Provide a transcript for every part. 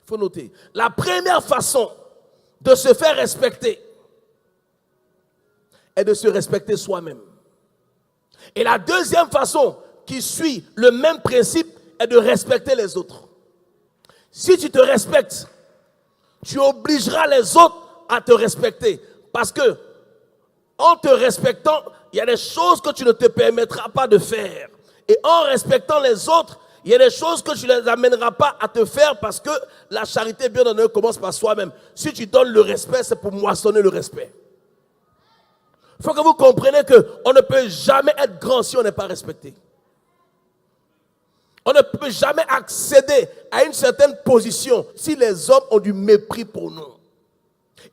Il faut noter. La première façon de se faire respecter est de se respecter soi-même. Et la deuxième façon qui suit le même principe est de respecter les autres. Si tu te respectes, tu obligeras les autres à te respecter. Parce que, en te respectant, il y a des choses que tu ne te permettras pas de faire. Et en respectant les autres, il y a des choses que tu ne les amèneras pas à te faire parce que la charité bien donnée commence par soi-même. Si tu donnes le respect, c'est pour moissonner le respect. Il faut que vous compreniez qu'on ne peut jamais être grand si on n'est pas respecté. On ne peut jamais accéder à une certaine position si les hommes ont du mépris pour nous.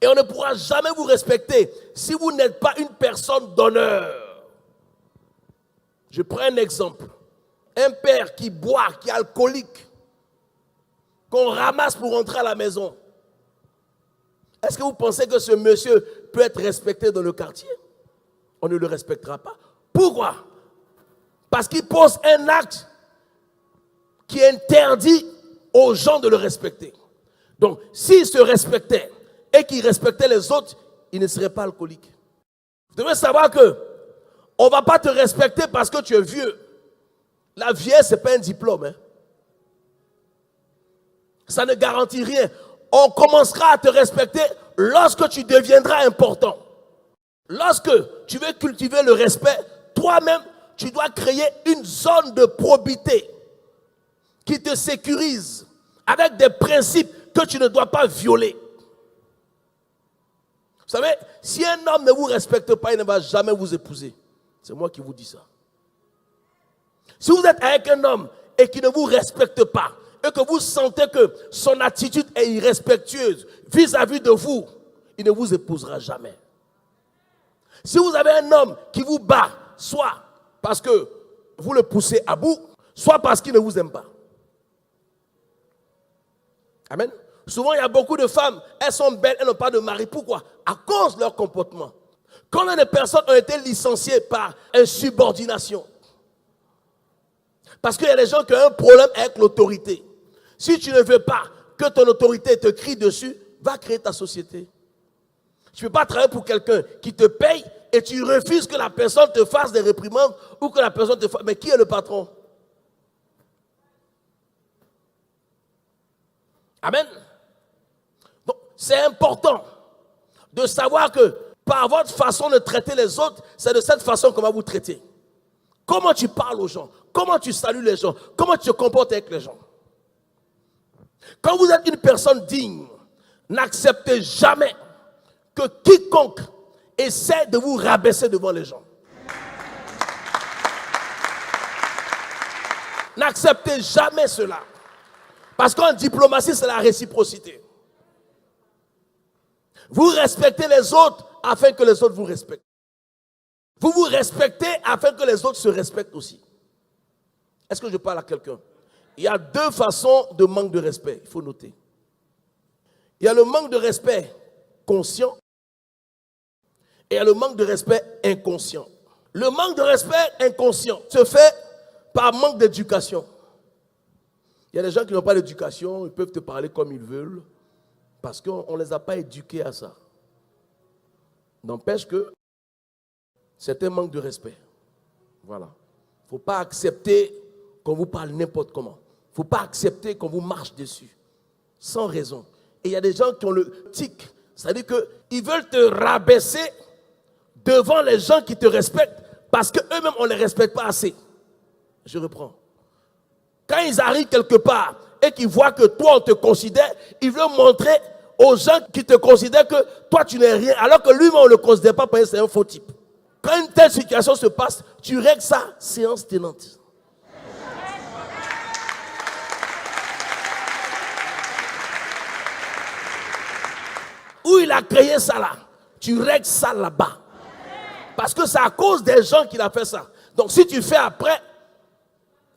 Et on ne pourra jamais vous respecter si vous n'êtes pas une personne d'honneur. Je prends un exemple. Un père qui boit, qui est alcoolique, qu'on ramasse pour rentrer à la maison. Est-ce que vous pensez que ce monsieur peut être respecté dans le quartier? On ne le respectera pas. Pourquoi? Parce qu'il pose un acte qui interdit aux gens de le respecter. Donc, s'il se respectait et qu'il respectait les autres, il ne serait pas alcoolique. Vous devez savoir que on ne va pas te respecter parce que tu es vieux. La vieillesse, ce n'est pas un diplôme. Hein. Ça ne garantit rien. On commencera à te respecter lorsque tu deviendras important. Lorsque tu veux cultiver le respect, toi-même, tu dois créer une zone de probité qui te sécurise avec des principes que tu ne dois pas violer. Vous savez, si un homme ne vous respecte pas, il ne va jamais vous épouser. C'est moi qui vous dis ça. Si vous êtes avec un homme et qui ne vous respecte pas, et que vous sentez que son attitude est irrespectueuse vis-à-vis de vous, il ne vous épousera jamais. Si vous avez un homme qui vous bat, soit parce que vous le poussez à bout, soit parce qu'il ne vous aime pas. Amen. Souvent, il y a beaucoup de femmes, elles sont belles, elles n'ont pas de mari. Pourquoi? À cause de leur comportement. Combien de personnes ont été licenciées par insubordination? Parce qu'il y a des gens qui ont un problème avec l'autorité. Si tu ne veux pas que ton autorité te crie dessus, va créer ta société. Tu ne peux pas travailler pour quelqu'un qui te paye et tu refuses que la personne te fasse des réprimandes ou que la personne te fasse... Mais qui est le patron? Amen. Donc, c'est important de savoir que par votre façon de traiter les autres, c'est de cette façon qu'on va vous traiter. Comment tu parles aux gens? Comment tu salues les gens? Comment tu te comportes avec les gens? Quand vous êtes une personne digne, n'acceptez jamais que quiconque essaie de vous rabaisser devant les gens. N'acceptez jamais cela. Parce qu'en diplomatie, c'est la réciprocité. Vous respectez les autres afin que les autres vous respectent. Vous vous respectez afin que les autres se respectent aussi. Est-ce que je parle à quelqu'un? Il y a deux façons de manque de respect, il faut noter. Il y a le manque de respect conscient et il y a le manque de respect inconscient. Le manque de respect inconscient se fait par manque d'éducation. Il y a des gens qui n'ont pas d'éducation, ils peuvent te parler comme ils veulent parce qu'on ne les a pas éduqués à ça. N'empêche que c'est un manque de respect. Voilà. Il ne faut pas accepter qu'on vous parle n'importe comment. Il ne faut pas accepter qu'on vous marche dessus. Sans raison. Et il y a des gens qui ont le tic. C'est-à-dire qu'ils veulent te rabaisser devant les gens qui te respectent parce qu'eux-mêmes, on ne les respecte pas assez. Je reprends. Quand ils arrivent quelque part et qu'ils voient que toi, on te considère, ils veulent montrer aux gens qui te considèrent que toi, tu n'es rien, alors que lui-même, on ne le considère pas parce que c'est un faux type. Quand une telle situation se passe, tu règles ça, séance tenante. Où il a créé ça là, tu règles ça là-bas. Parce que c'est à cause des gens qu'il a fait ça. Donc si tu fais après,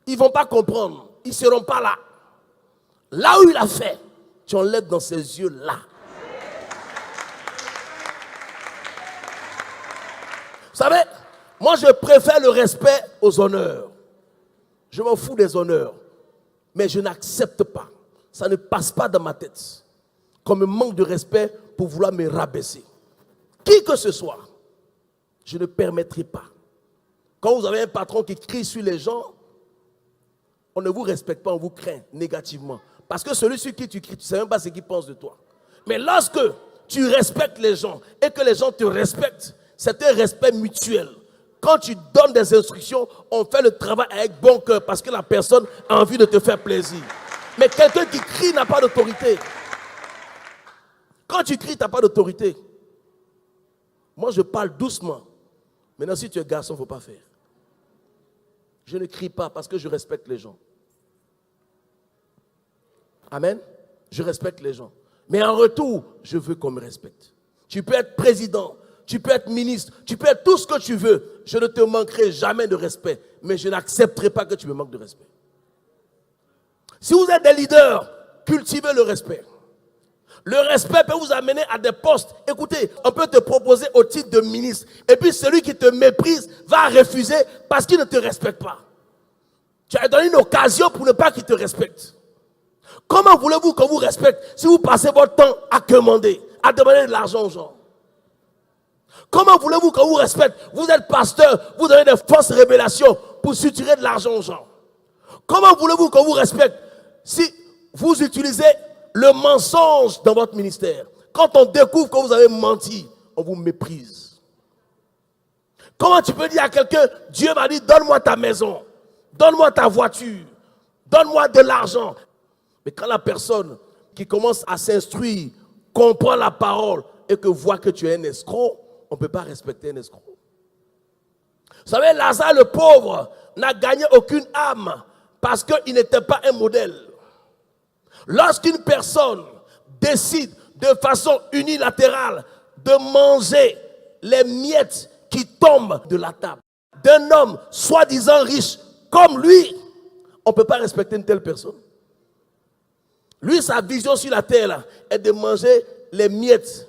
ils ne vont pas comprendre. Ils ne seront pas là. Là où il a fait, tu enlèves dans ses yeux là. Vous savez, moi je préfère le respect aux honneurs. Je m'en fous des honneurs. Mais je n'accepte pas. ça ne passe pas dans ma tête comme un manque de respect pour vouloir me rabaisser. Qui que ce soit, je ne permettrai pas. Quand vous avez un patron qui crie sur les gens, on ne vous respecte pas, on vous craint négativement. Parce que celui sur qui tu cries, tu ne sais même pas ce qu'il pense de toi. Mais lorsque tu respectes les gens et que les gens te respectent, c'est un respect mutuel. Quand tu donnes des instructions, on fait le travail avec bon cœur parce que la personne a envie de te faire plaisir. Mais quelqu'un qui crie n'a pas d'autorité. Quand tu cries, tu n'as pas d'autorité. Moi, je parle doucement. Maintenant, si tu es garçon, il ne faut pas faire. Je ne crie pas parce que je respecte les gens. Amen. Je respecte les gens. Mais en retour, je veux qu'on me respecte. Tu peux être président, tu peux être ministre, tu peux être tout ce que tu veux. Je ne te manquerai jamais de respect. Mais je n'accepterai pas que tu me manques de respect. Si vous êtes des leaders, cultivez le respect. Le respect peut vous amener à des postes. Écoutez, on peut te proposer au titre de ministre. Et puis celui qui te méprise va refuser parce qu'il ne te respecte pas. Tu as donné une occasion pour ne pas qu'il te respecte. Comment voulez-vous qu'on vous respecte si vous passez votre temps à commander, à demander de l'argent aux gens? Comment voulez-vous qu'on vous respecte? Vous êtes pasteur, vous donnez des fausses révélations pour soutirer de l'argent aux gens. Comment voulez-vous qu'on vous respecte si vous utilisez le mensonge dans votre ministère? Quand on découvre que vous avez menti, on vous méprise. Comment tu peux dire à quelqu'un, Dieu m'a dit, donne-moi ta maison, donne-moi ta voiture, donne-moi de l'argent. Mais quand la personne qui commence à s'instruire comprend la parole et que voit que tu es un escroc, on ne peut pas respecter un escroc. Vous savez, Lazare le pauvre n'a gagné aucune âme parce qu'il n'était pas un modèle. Lorsqu'une personne décide de façon unilatérale de manger les miettes qui tombent de la table d'un homme soi-disant riche comme lui, on ne peut pas respecter une telle personne. Lui, sa vision sur la terre là, est de manger les miettes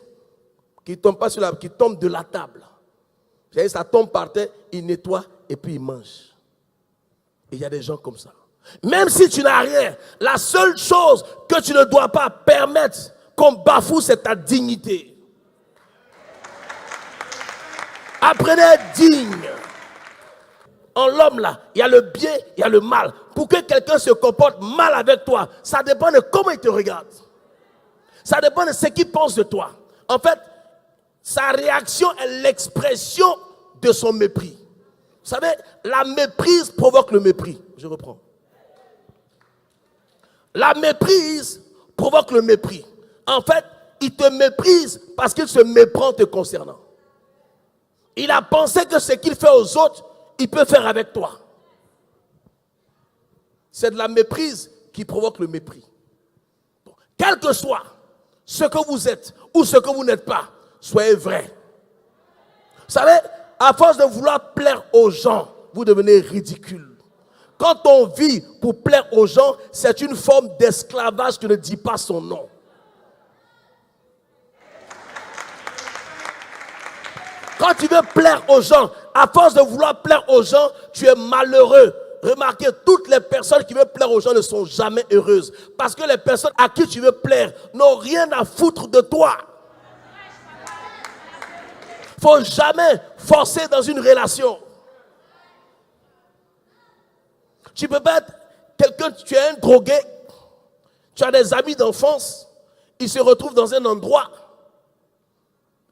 qui ne tombent pas sur qui tombent de la table. Ça tombe par terre, il nettoie et puis il mange. Et il y a des gens comme ça. Même si tu n'as rien, la seule chose que tu ne dois pas permettre qu'on bafoue, c'est ta dignité. Apprenez à être digne. En l'homme là, il y a le bien, il y a le mal. Pour que quelqu'un se comporte mal avec toi, ça dépend de comment il te regarde. Ça dépend de ce qu'il pense de toi. En fait, sa réaction est l'expression de son mépris. Vous savez, la méprise provoque le mépris. Je reprends. La méprise provoque le mépris. En fait, il te méprise parce qu'il se méprend te concernant. Il a pensé que ce qu'il fait aux autres, il peut faire avec toi. C'est de la méprise qui provoque le mépris. Bon, quel que soit ce que vous êtes ou ce que vous n'êtes pas, soyez vrai. Vous savez, à force de vouloir plaire aux gens, vous devenez ridicule. Quand on vit pour plaire aux gens, c'est une forme d'esclavage qui ne dit pas son nom. Quand tu veux plaire aux gens, à force de vouloir plaire aux gens, tu es malheureux. Remarquez, toutes les personnes qui veulent plaire aux gens ne sont jamais heureuses. Parce que les personnes à qui tu veux plaire n'ont rien à foutre de toi. Il ne faut jamais forcer dans une relation. Tu ne peux pas être quelqu'un, tu es un drogué, tu as des amis d'enfance, ils se retrouvent dans un endroit,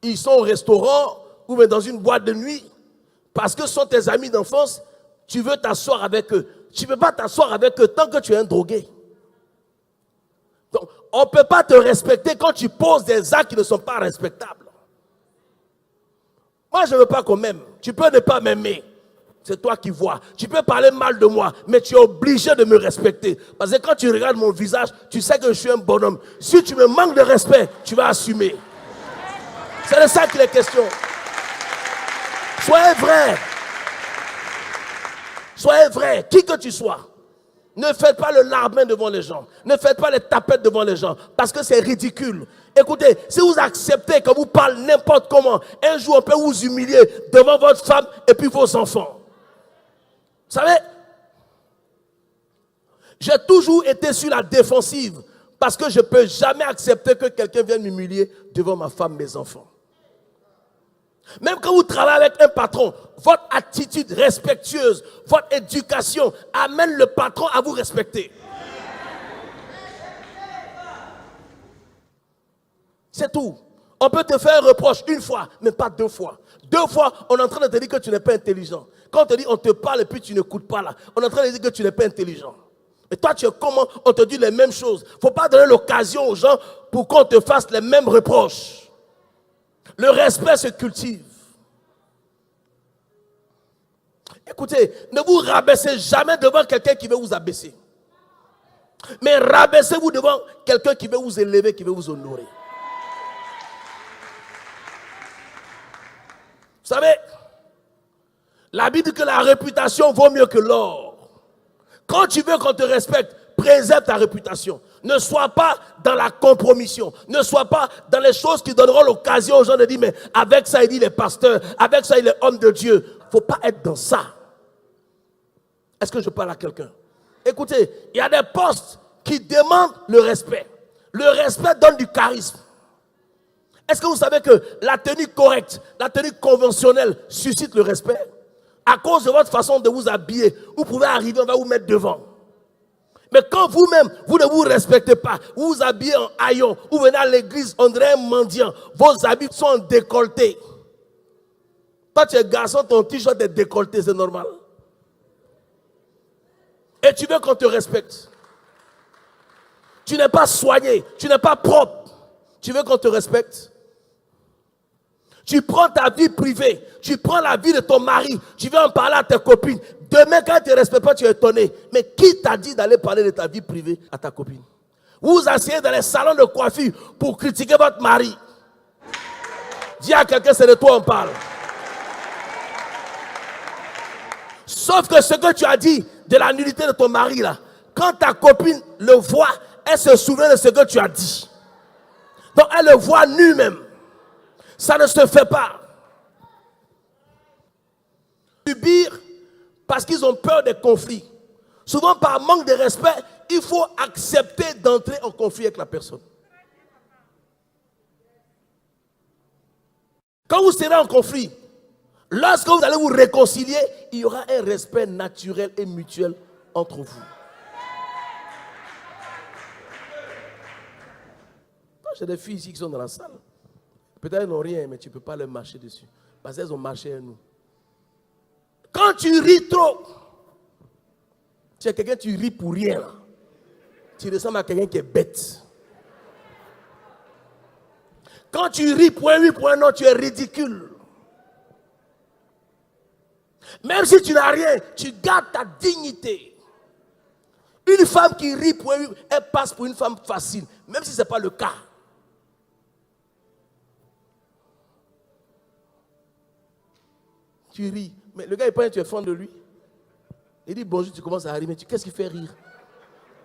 ils sont au restaurant ou dans une boîte de nuit, parce que ce sont tes amis d'enfance, tu veux t'asseoir avec eux. Tu ne peux pas t'asseoir avec eux tant que tu es un drogué. Donc, on ne peut pas te respecter quand tu poses des actes qui ne sont pas respectables. Moi, je ne veux pas qu'on m'aime. Tu peux ne pas m'aimer. C'est toi qui vois. Tu peux parler mal de moi, mais tu es obligé de me respecter. Parce que quand tu regardes mon visage, tu sais que je suis un bonhomme. Si tu me manques de respect, tu vas assumer. C'est de ça qu'il est question. Soyez vrai. Soyez vrai, qui que tu sois. Ne faites pas le larbin devant les gens. Ne faites pas les tapettes devant les gens. Parce que c'est ridicule. Écoutez, si vous acceptez qu'on vous parle n'importe comment, un jour on peut vous humilier devant votre femme et puis vos enfants. Vous savez, j'ai toujours été sur la défensive Parce que je ne peux jamais accepter que quelqu'un vienne m'humilier devant ma femme, mes enfants. Même quand vous travaillez avec un patron, votre attitude respectueuse, votre éducation amène le patron à vous respecter. C'est tout. On peut te faire un reproche une fois, mais pas 2 fois. 2 fois, on est en train de te dire que tu n'es pas intelligent. Quand on te dit on te parle et puis tu n'écoutes pas là, on est en train de dire que tu n'es pas intelligent. Et toi, tu es comment? On te dit les mêmes choses. Il ne faut pas donner l'occasion aux gens pour qu'on te fasse les mêmes reproches. Le respect se cultive. Écoutez, ne vous rabaissez jamais devant quelqu'un qui veut vous abaisser. Mais rabaissez-vous devant quelqu'un qui veut vous élever, qui veut vous honorer. Vous savez, la Bible dit que la réputation vaut mieux que l'or. Quand tu veux qu'on te respecte, préserve ta réputation. Ne sois pas dans la compromission. Ne sois pas dans les choses qui donneront l'occasion aux gens de dire, mais avec ça, il dit les pasteurs, avec ça, il est homme de Dieu. Il ne faut pas être dans ça. Est-ce que je parle à quelqu'un? Écoutez, il y a des postes qui demandent le respect. Le respect donne du charisme. Est-ce que vous savez que la tenue correcte, la tenue conventionnelle suscite le respect? À cause de votre façon de vous habiller, vous pouvez arriver, on va vous mettre devant. Mais quand vous-même, vous ne vous respectez pas, vous vous habillez en haillons, vous venez à l'église, on dirait un mendiant, vos habits sont décolletés. Toi, tu es garçon, ton t-shirt est décolleté, c'est normal. Et tu veux qu'on te respecte. Tu n'es pas soigné, tu n'es pas propre. Tu veux qu'on te respecte? Tu prends ta vie privée, tu prends la vie de ton mari, tu veux en parler à tes copines. Demain, quand tu ne respectes pas, tu es étonné. Mais qui t'a dit d'aller parler de ta vie privée à ta copine? Vous vous asseyez dans les salons de coiffure pour critiquer votre mari. Dis à quelqu'un, c'est de toi on parle. Sauf que ce que tu as dit de la nudité de ton mari, là, quand ta copine le voit, elle se souvient de ce que tu as dit. Donc elle le voit nu même. Ça ne se fait pas. Subir parce qu'ils ont peur des conflits. Souvent par manque de respect, il faut accepter d'entrer en conflit avec la personne. Quand vous serez en conflit, lorsque vous allez vous réconcilier, il y aura un respect naturel et mutuel entre vous. J'ai des filles ici qui sont dans la salle. Peut-être elles n'ont rien, mais tu ne peux pas leur marcher dessus. Parce qu'elles ont marché à nous. Quand tu ris trop, tu es quelqu'un, tu ris pour rien. Là. Tu ressembles à quelqu'un qui est bête. Quand tu ris pour un oui, pour un non, tu es ridicule. Même si tu n'as rien, tu gardes ta dignité. Une femme qui rit pour un oui, elle passe pour une femme facile, même si ce n'est pas le cas. Tu ris. Mais le gars, il pense que tu es fan de lui. Il dit bonjour, tu commences à rire. Mais qu'est-ce qui fait rire?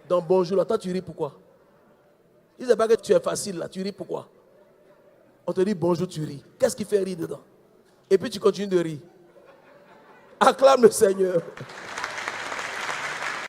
Dans bonjour, là, toi, tu ris pourquoi? Il ne sait pas que tu es facile, là. Tu ris pourquoi? On te dit bonjour, tu ris. Qu'est-ce qui fait rire dedans? Et puis tu continues de rire. Acclame le Seigneur.